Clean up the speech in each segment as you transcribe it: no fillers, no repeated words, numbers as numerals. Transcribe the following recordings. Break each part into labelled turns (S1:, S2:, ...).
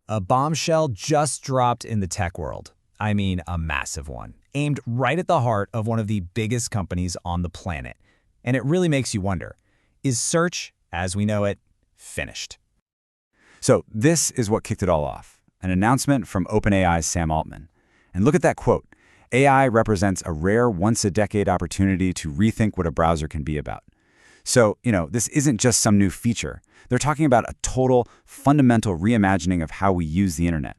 S1: A bombshell just dropped in the tech world. I mean, a massive one, aimed right at the heart of one of the biggest companies on the planet. And it really makes you wonder, is search, as we know it, finished?
S2: So this is what kicked it all off, an announcement from OpenAI's Sam Altman. And look at that quote. AI represents a rare once-a-decade opportunity to rethink what a browser can be about. So, this isn't just some new feature. They're talking about a total, fundamental reimagining of how we use the internet.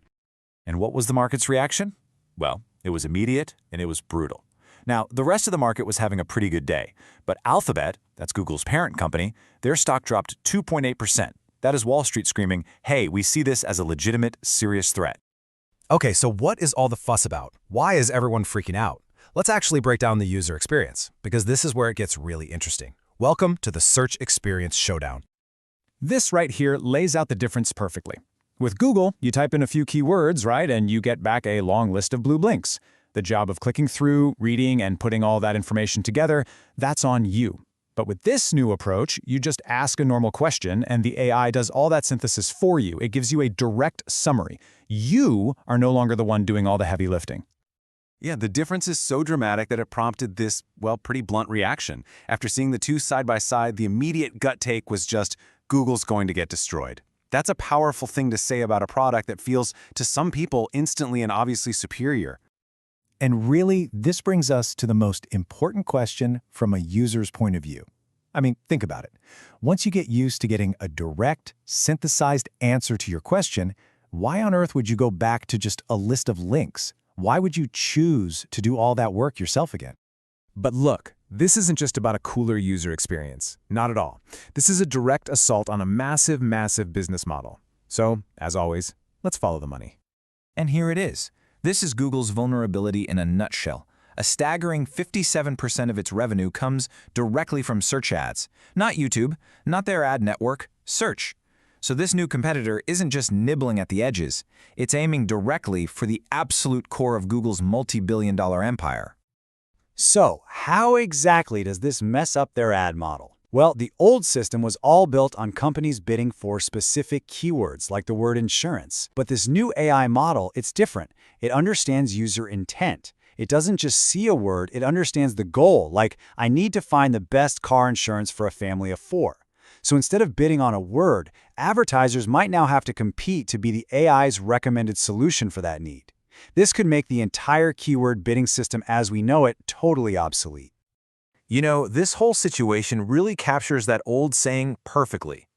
S3: And what was the market's reaction? Well, it was immediate and it was brutal. Now, the rest of the market was having a pretty good day, but Alphabet, that's Google's parent company, their stock dropped 2.8%. That is Wall Street screaming, hey, we see this as a legitimate, serious threat.
S4: Okay, so what is all the fuss about? Why is everyone freaking out? Let's actually break down the user experience, because this is where it gets really interesting. Welcome to the Search Experience Showdown.
S5: This right here lays out the difference perfectly. With Google, you type in a few keywords, right, and you get back a long list of blue blinks. The job of clicking through, reading, and putting all that information together, that's on you. But with this new approach, you just ask a normal question, and the AI does all that synthesis for you. It gives you a direct summary. You are no longer the one doing all the heavy lifting.
S6: Yeah, the difference is so dramatic that it prompted this, pretty blunt reaction. After seeing the two side by side, the immediate gut take was just, Google's going to get destroyed. That's a powerful thing to say about a product that feels, to some people, instantly and obviously superior.
S4: And really, this brings us to the most important question from a user's point of view. I mean, think about it. Once you get used to getting a direct, synthesized answer to your question, why on earth would you go back to just a list of links? Why would you choose to do all that work yourself again?
S5: But look, this isn't just about a cooler user experience. Not at all. This is a direct assault on a massive, massive business model. So, as always, let's follow the money.
S1: And here it is. This is Google's vulnerability in a nutshell. A staggering 57% of its revenue comes directly from search ads. Not YouTube, not their ad network, search. So this new competitor isn't just nibbling at the edges. It's aiming directly for the absolute core of Google's multi-billion-dollar empire.
S2: So, how exactly does this mess up their ad model? Well, the old system was all built on companies bidding for specific keywords, like the word insurance. But this new AI model, it's different. It understands user intent. It doesn't just see a word, it understands the goal, like, I need to find the best car insurance for a family of 4. So instead of bidding on a word, advertisers might now have to compete to be the AI's recommended solution for that need. This could make the entire keyword bidding system as we know it totally obsolete.
S3: This whole situation really captures that old saying perfectly.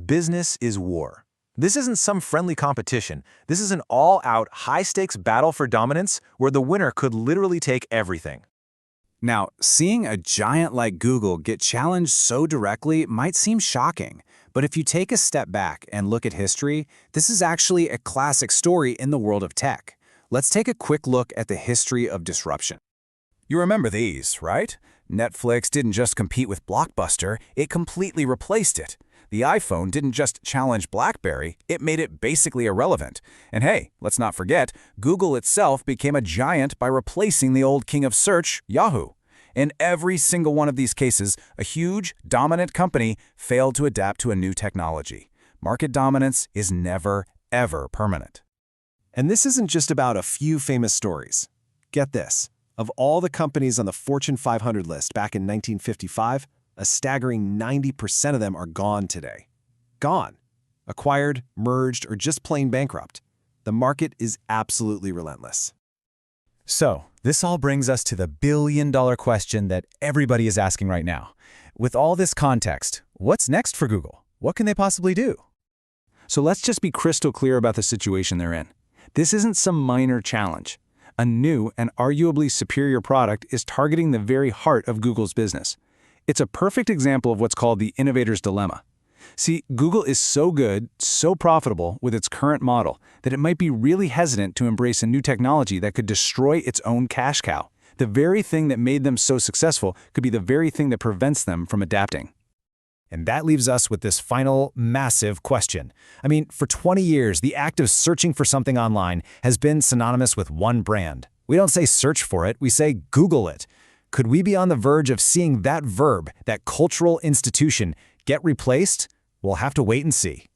S3: Business is war. This isn't some friendly competition. This is an all-out, high-stakes battle for dominance where the winner could literally take everything.
S2: Now, seeing a giant like Google get challenged so directly might seem shocking, but if you take a step back and look at history, this is actually a classic story in the world of tech. Let's take a quick look at the history of disruption.
S4: You remember these, right? Netflix didn't just compete with Blockbuster, it completely replaced it. The iPhone didn't just challenge BlackBerry, it made it basically irrelevant. And hey, let's not forget, Google itself became a giant by replacing the old king of search, Yahoo. In every single one of these cases, a huge, dominant company failed to adapt to a new technology. Market dominance is never, ever permanent. And this isn't just about a few famous stories. Get this. Of all the companies on the Fortune 500 list back in 1955, a staggering 90% of them are gone today. Gone. Acquired, merged, or just plain bankrupt. The market is absolutely relentless.
S5: So, this all brings us to the billion-dollar question that everybody is asking right now. With all this context, what's next for Google? What can they possibly do?
S4: So let's just be crystal clear about the situation they're in. This isn't some minor challenge. A new and arguably superior product is targeting the very heart of Google's business. It's a perfect example of what's called the innovator's dilemma. See, Google is so good, so profitable with its current model that it might be really hesitant to embrace a new technology that could destroy its own cash cow. The very thing that made them so successful could be the very thing that prevents them from adapting. And that leaves us with this final, massive question. I mean, for 20 years, the act of searching for something online has been synonymous with one brand. We don't say search for it, we say Google it. Could we be on the verge of seeing that verb, that cultural institution, get replaced? We'll have to wait and see.